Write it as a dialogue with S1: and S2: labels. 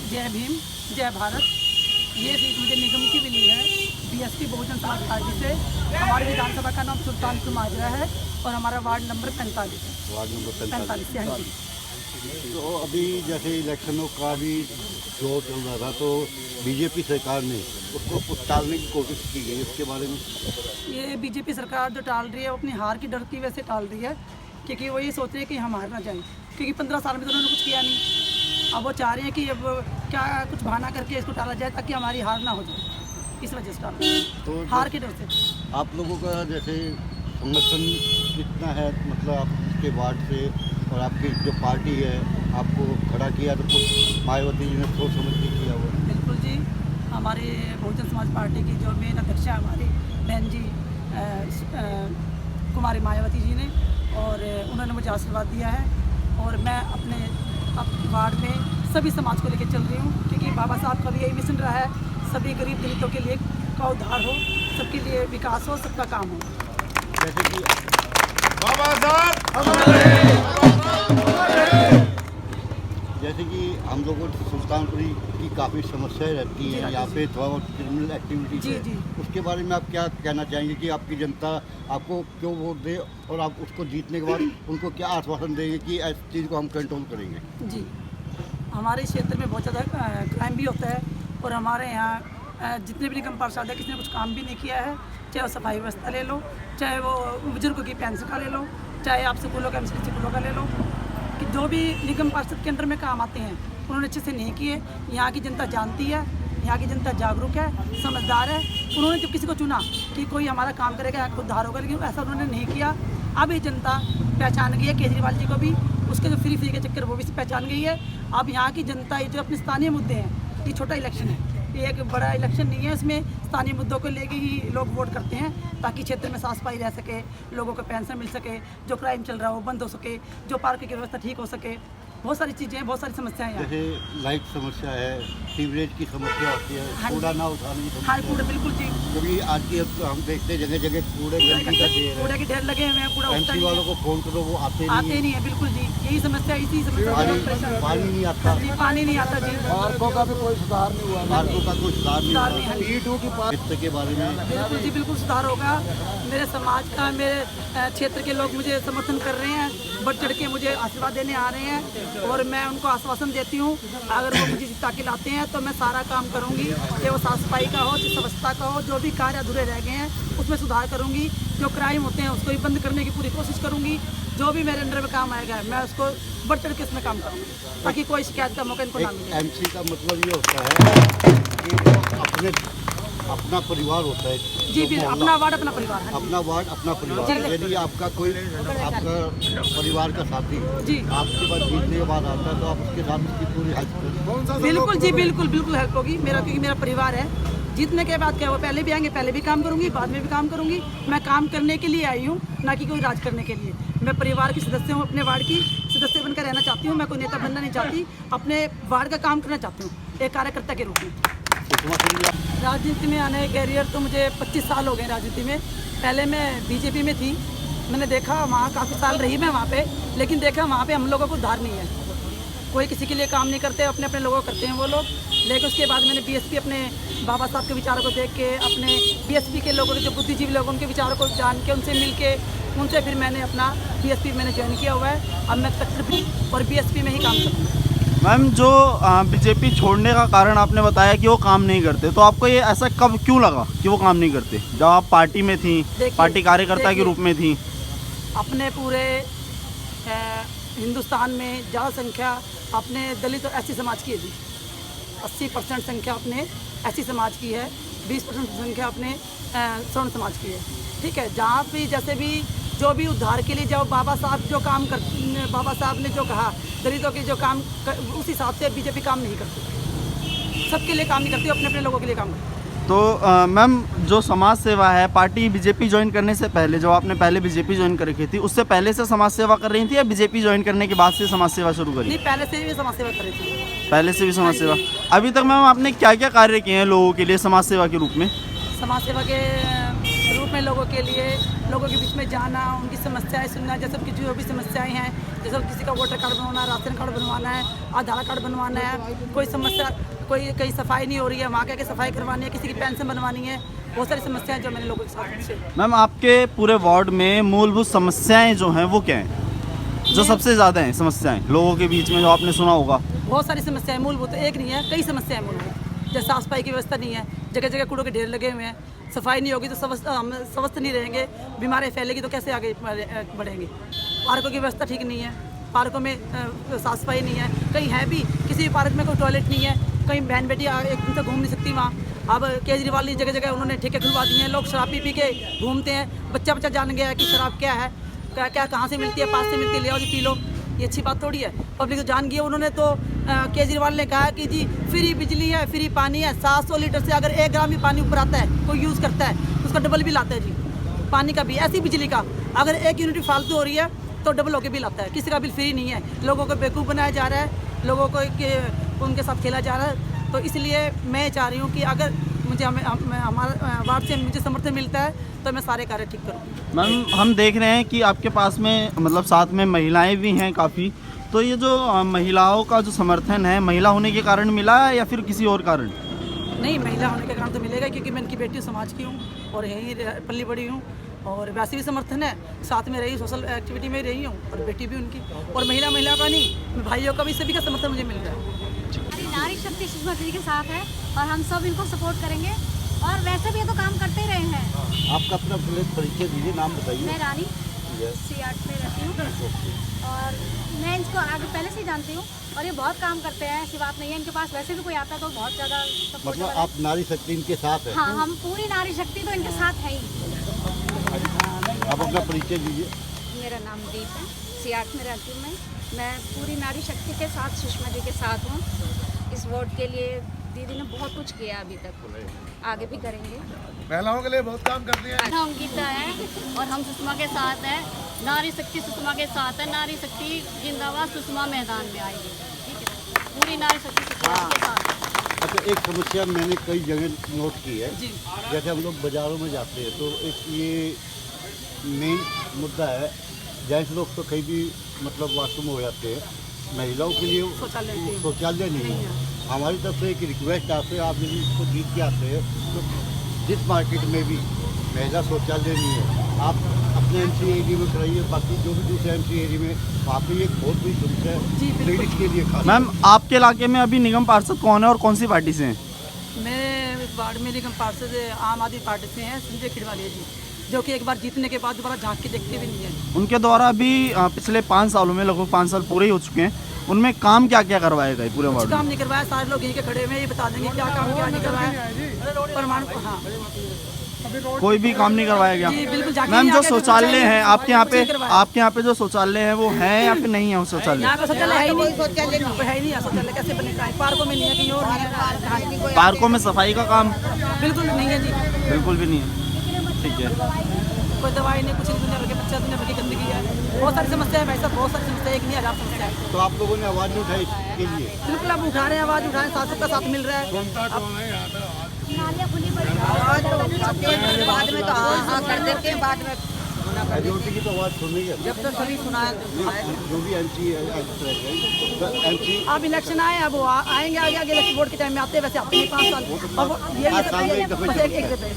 S1: जय भीम, जय भारत। ये सीट मुझे निगम की मिली है बीएसपी बहुजन समाज पार्टी से। हमारी विधानसभा का नाम सुल्तानपुर माजरा है और हमारा वार्ड नंबर 45 है।
S2: वार्ड नंबर
S1: 45 से। हाँ जी।
S2: तो अभी जैसे इलेक्शनों का भी दौर चल रहा था, तो बीजेपी सरकार ने उसको टालने की कोशिश की गई, उसके बारे में?
S1: ये बीजेपी सरकार जो टाल रही है वो अपनी हार की डर की वजह से टाल रही है, क्योंकि वो ये सोच रहे हैं कि हम हार ना जाएं, क्योंकि 15 साल में तो उन्होंने कुछ किया नहीं। अब वो चाह रहे हैं कि अब क्या कुछ बहाना करके इसको टाला जाए ताकि हमारी हार ना हो जाए, इस वजह से टाल रहे हैं।
S2: तो
S1: हार के डर से।
S2: आप लोगों का जैसे समर्थन कितना है, मतलब आपके वार्ड से और आपकी जो पार्टी है आपको खड़ा किया, तो कुछ मायावती जी ने सोच समझ के किया हुआ?
S1: बिल्कुल जी, हमारे बहुजन समाज पार्टी की जो मेन अध्यक्ष है हमारी बहन जी कुमारी मायावती जी ने, और उन्होंने मुझे आशीर्वाद दिया है। और मैं अपने वार्ड में सभी समाज को लेकर चल रही हूँ, क्योंकि बाबा साहब का भी यही मिशन रहा है, सभी गरीब दलितों के लिए का उद्धार हो, सबके लिए विकास हो, सबका काम हो।
S2: जैसे कि
S3: बाबा साहब
S2: जैसे कि हम लोगों को सुल्तानपुरी की काफ़ी समस्याएं रहती हैं, यहाँ पे थोड़ा बहुत क्रिमिनल एक्टिविटीज
S1: जी
S2: है,
S1: जी।
S2: उसके बारे में आप क्या कहना चाहेंगे कि आपकी जनता आपको क्यों वोट दे, और आप उसको जीतने के बाद उनको क्या आश्वासन देंगे कि इस चीज़ को हम कंट्रोल करेंगे?
S1: जी, हमारे क्षेत्र में बहुत ज़्यादा क्राइम भी होता है, और हमारे यहाँ जितने भी निगम पार्षद है किसी ने कुछ काम भी नहीं किया है, चाहे वो सफाई व्यवस्था ले लो, चाहे वो बुजुर्गों की पेंशन का ले लो, चाहे आप स्कूलों का स्कूलों का ले लो, कि जो भी निगम पार्षद के अंडर में काम आते हैं उन्होंने अच्छे से नहीं किए। यहाँ की जनता जानती है, यहाँ की जनता जागरूक है, समझदार है। उन्होंने जब किसी को चुना कि कोई हमारा काम करेगा, उद्धार होगा, लेकिन ऐसा उन्होंने नहीं किया। अब ये जनता पहचान गई है केजरीवाल जी को भी, उसके जो फ्री के चक्कर वो भी पहचान गई है। अब यहाँ की जनता ये जो अपने स्थानीय मुद्दे हैं, ये छोटा इलेक्शन है, ये एक बड़ा इलेक्शन नहीं है, इसमें स्थानीय मुद्दों को लेके ही लोग वोट करते हैं, ताकि क्षेत्र में साफ सफाई रह सके, लोगों को पेंशन मिल सके, जो क्राइम चल रहा है वो बंद हो सके, जो पार्क की व्यवस्था ठीक हो सके। बहुत सारी चीज़ें हैं, बहुत सारी समस्याएं हैं।
S2: जैसे लाइट समस्या है, सीवरेज की समस्या होती है,
S1: हाँ
S2: कूड़ा ना उठाने की
S1: हाँ,
S2: समस्या,
S1: कूड़ा बिल्कुल जी,
S2: क्योंकि आज की हम देखते हैं जगह जगह कूड़े गंदगी का ढेर है,
S1: कूड़े के ढेर लगे हुए हैं, कूड़ा उठता
S2: एमसी
S1: नहीं
S2: वालों
S1: है,
S2: को फोन करो वो आते
S1: आते नहीं है। बिल्कुल जी, यही समस्या, इसी समस्या से लोग परेशान हैं।
S2: पानी नहीं आता,
S1: जी, पानी नहीं आता जी,
S2: पार्कों का भी कोई सुधार नहीं हुआ, पार्कों का कोई सुधार नहीं
S1: सुधार नहीं है।
S2: हुआ। वित्त के बारे में
S1: बिल्कुल जी, बिल्कुल सुधार होगा। मेरे समाज का, मेरे क्षेत्र के लोग मुझे समर्थन कर रहे हैं, बढ़ चढ़ के मुझे आशीर्वाद देने आ रहे हैं, और मैं उनको आश्वासन देती हूँ अगर वो मुझे जिता के लाते हैं तो मैं सारा काम करूँगी, चाहे वो साफ सफाई का हो, चाहे स्वच्छता का हो, जो भी कार्य अधूरे रह गए हैं उसमें सुधार करूँगी, जो क्राइम होते हैं उसको भी बंद करने की पूरी कोशिश करूँगी। जो भी मेरे अंडर में काम आएगा मैं उसको बढ़ चढ़ के इसमें काम करूँगी, ताकि कोई शिकायत का मौका इनको ना मिले।
S2: एमसी का मतलब ये होता है कि वो अपना परिवार होता है।
S1: जी, फिर अपना वार्ड अपना परिवार है।
S2: अपना वार्ड अपना परिवार। यदि आपका कोई आपका परिवार का साथी
S1: जी
S2: आपके पास जीतने के बाद आता है, तो आप उसके साथ उसकी पूरी हेल्प करें?
S1: बिल्कुल जी, बिल्कुल बिल्कुल हेल्प होगी मेरा, क्योंकि मेरा परिवार है। जीतने के बाद क्या, वो पहले भी आएंगे, पहले भी काम करूंगी, बाद में भी काम करूंगी। मैं काम करने के लिए आई हूँ, ना कि कोई राज करने के लिए। मैं परिवार की सदस्य हूँ, अपने वार्ड की सदस्य बनकर रहना चाहती हूँ। मैं कोई नेता बनना नहीं चाहती, अपने वार्ड का काम करना चाहती हूँ एक कार्यकर्ता के रूप में। राजनीति में आने के कैरियर तो मुझे 25 साल हो गए राजनीति में। पहले मैं बीजेपी में थी, मैंने देखा वहाँ काफ़ी साल रही मैं वहाँ पे, लेकिन देखा वहाँ पे हम लोगों को उद्धार नहीं है, कोई किसी के लिए काम नहीं करते, अपने अपने लोगों को करते हैं वो लोग। लेकिन उसके बाद मैंने बीएसपी अपने बाबा साहब के विचारों को देख के, अपने बीएसपी के लोगों के जो बुद्धिजीवी लोग उनके विचारों को जान के, उनसे मिल के, उनसे फिर मैंने अपना बीएसपी मैंने ज्वाइन किया हुआ है। अब मैं तक और बीएसपी में ही काम करती हूँ।
S4: मैम, जो बीजेपी छोड़ने का कारण आपने बताया कि वो काम नहीं करते, तो आपको ये ऐसा कब क्यों लगा कि वो काम नहीं करते, जब आप पार्टी में थी, पार्टी कार्यकर्ता के रूप में थी?
S1: अपने पूरे हिंदुस्तान में ज़्यादा संख्या अपने दलित और एससी समाज की है जी। 80% संख्या अपने एससी समाज की है, 20% संख्या अपने स्वर्ण समाज की है। ठीक है, जहाँ भी जैसे भी जो भी उद्धार के लिए जब बाबा साहब जो काम कर, बाबा साहब ने जो कहा दलितों के जो काम उस हिसाब से बीजेपी काम नहीं करती, सबके लिए काम नहीं करती, अपने अपने लोगों के लिए काम करती।
S4: तो मैम, जो समाज सेवा है, पार्टी बीजेपी ज्वाइन करने से पहले, जो आपने पहले बीजेपी ज्वाइन कर रखी थी, उससे पहले से समाज सेवा कर रही थी या बीजेपी ज्वाइन करने के बाद से समाज सेवा शुरू करी?
S1: नहीं, पहले से भी समाज सेवा कर रही थी।
S4: पहले से भी समाज सेवा। अभी तक मैम आपने क्या क्या कार्य किए हैं लोगों के लिए समाज सेवा के रूप में?
S1: समाज सेवा के रूप दुख में लोगों के लिए, लोगों के बीच में जाना, उनकी समस्याएं सुनना, जैसे कि जो भी समस्याएं हैं, जैसे किसी का वोटर कार्ड बनवाना है, राशन कार्ड बनवाना है, आधार कार्ड बनवाना है, कोई समस्या, कोई कहीं सफाई नहीं हो रही है, वहाँ के सफाई करवानी है, किसी की पेंशन बनवानी है, बहुत सारी समस्याएं जो मैंने लोगों के साथ शेयर।
S4: मैम आपके पूरे वार्ड में मूलभूत समस्याएं जो हैं वो क्या हैं, जो सबसे ज़्यादा हैं समस्याएं लोगों के बीच में, जो आपने सुना होगा?
S1: बहुत सारी समस्याएं मूलभूत, एक नहीं है, कई समस्याएं मूलभूत। जैसे साफ सफाई की व्यवस्था नहीं है, जगह जगह कूड़ों के ढेर लगे हुए हैं, सफाई नहीं होगी तो हम स्वस्थ नहीं रहेंगे, बीमारी फैलेगी तो कैसे आगे बढ़ेंगे। पार्कों की व्यवस्था ठीक नहीं है, पार्कों में साफ सफाई नहीं है, कहीं है भी किसी भी पार्क में कोई टॉयलेट नहीं है, कहीं बहन बेटी एक दिन से घूम नहीं सकती वहाँ। अब केजरीवाल ने जगह जगह उन्होंने ठेके खुलवा दिए हैं, लोग शराब पी के घूमते हैं, बच्चा जान गया है कि शराब क्या है, क्या कहाँ से मिलती है, पास से मिलती है, ले आओ जी पी लो। ये अच्छी बात थोड़ी है, पब्लिक तो जान गई है। उन्होंने तो केजरीवाल ने कहा कि जी फ्री बिजली है, फ्री पानी है, 700 लीटर से अगर 1 ग्राम भी पानी ऊपर आता है, कोई यूज़ करता है, उसका डबल बिल आता है जी। पानी का भी ऐसी बिजली का अगर 1 यूनिट फालतू हो रही है तो डबल होकर बिल आता है, किसी का बिल फ्री नहीं है। लोगों को बेवकूफ़ बनाया जा रहा है, लोगों को उनके साथ खेला जा रहा है। तो इसलिए मैं चाह रही हूँ कि अगर हमारा वार्ड से मुझे समर्थन मिलता है तो मैं सारे कार्य ठीक करूँ।
S4: मैम हम देख रहे हैं कि आपके पास में मतलब साथ में महिलाएं भी हैं काफ़ी, तो ये जो महिलाओं का जो समर्थन है, महिला होने के कारण मिला है या फिर किसी और कारण?
S1: नहीं, महिला होने के कारण तो मिलेगा, क्योंकि मैं इनकी बेटी समाज की हूँ और यहीं पली बड़ी हूँ, और वैसे भी समर्थन है, साथ में रही, सोशल एक्टिविटी में रही हूँ, और बेटी भी उनकी, और महिला का नहीं, भाइयों का भी, सभी का समर्थन मुझे मिल रहा है।
S5: नारी शक्ति सुषमा जी के साथ है और हम सब इनको सपोर्ट करेंगे, और वैसे भी ये तो काम करते ही रहे हैं।
S2: आपका अपना परिचय दीजिए, नाम बताइए।
S5: मैं रानी C8 में रहती हूँ और मैं इनको आगे पहले से ही जानती हूँ, और ये बहुत काम करते हैं, ऐसी बात नहीं है। इनके पास वैसे भी कोई आता तो बहुत ज़्यादा सपोर्ट।
S2: मतलब आप नारी शक्ति इनके साथ है?
S5: हाँ, हम पूरी नारी शक्ति तो इनके साथ है ही।
S2: आप अपना परिचय दीजिए।
S5: मेरा नाम दीप है, C8 में रहती हूँ मैं पूरी नारी शक्ति के साथ, सुषमा जी के साथ हूँ। इस वोट के लिए दीदी ने बहुत कुछ किया अभी तक, आगे भी करेंगे।
S3: महिलाओं के लिए बहुत काम करती हैं।
S6: हम गीता है और हम सुषमा के साथ हैं, नारी शक्ति सुषमा के साथ है, नारी शक्ति जिंदाबाद, सुषमा मैदान में आएगी, ठीक है, पूरी नारी शक्ति सुषमा के साथ।
S2: अच्छा, एक समस्या मैंने कई जगह नोट की है, जैसे हम लोग बाज़ारों में जाते हैं तो एक ये मेन मुद्दा है, जेंट्स लोग तो कहीं भी मतलब वाशरूम हो जाते हैं, महिलाओं के लिए शौचालय नहीं है। हमारी तरफ से एक रिक्वेस्ट आते है, आप यदि इसको जीत के आते हैं तो जिस मार्केट में भी महिला शौचालय नहीं है, आप अपने MC एरिया में कराइए, बाकी जो भी दूसरे MC एरिया में, वहाँ पे एक बहुत बड़ी समस्या है लेडीज़ के लिए खास।
S4: मैम आपके इलाके में अभी निगम पार्षद कौन है और कौन सी पार्टी से हैं?
S1: मेरे वार्ड में निगम पार्षद आम आदमी पार्टी से हैं, संजय खिड़वालिया जी, जो कि एक बार जीतने के बाद दोबारा झांक के देखते भी नहीं है।
S4: उनके द्वारा भी पिछले 5 सालों में, लगभग 5 साल पूरे ही हो चुके हैं, उनमें काम क्या क्या करवाया गया पूरे वार्ड
S1: कुछ काम
S4: में?
S1: नहीं करवाया, सारे लोग यहीं के खड़े हुए हैं, ये बता देंगे क्या काम क्या नहीं करवाया, प्रमाण। हाँ,
S4: कोई भी काम नहीं करवाया गया।
S1: जी बिल्कुल। जाके
S4: मैम
S1: नहीं
S4: जो
S1: आके
S4: शौचालय है आपके यहाँ पे,
S1: करवाया।
S4: आपके यहाँ पे जो शौचालय है वो है या फिर नहीं है वो शौचालय?
S1: यहाँ पे शौचालय है ही नहीं, है ही नहीं है शौचालय, कैसे बनेगा? पार्कों में नहीं है, कहीं और नहीं है,
S4: पार्कों में सफाई का काम
S1: बिल्कुल नहीं है जी,
S4: बिल्कुल भी नहीं है, ठीक है।
S1: कोई दवाई नहीं, कुछ नहीं, दुनिया भर के बच्चा, दुनिया भर की गंदगी है, बहुत सारी समस्या है भाई साहब, बहुत सारी समस्या, एक नहीं हजार समस्या है।
S2: तो आप लोगों ने आवाज़ नहीं उठाई इसके लिए?
S1: बिल्कुल, आप उठा रहे हैं, आवाज़ उठा रहे हैं, साथ सबका साथ मिल रहा है।
S5: नालियाँ खुली पड़ी
S7: बाद में तो हाँ कर देते हैं, बाद में
S2: मेजोरिटी की तो आवाज़ सुनी है,
S7: जब तक सभी सुनाए।
S2: जो भी MC MC
S1: अब इलेक्शन आए, अब वो आएंगे आगे आगे, इलेक्शन वोट के टाइम में आते हैं, वैसे आते हैं 5 साल, और वो ये
S2: साल में एक दफे
S1: बस एक दफे।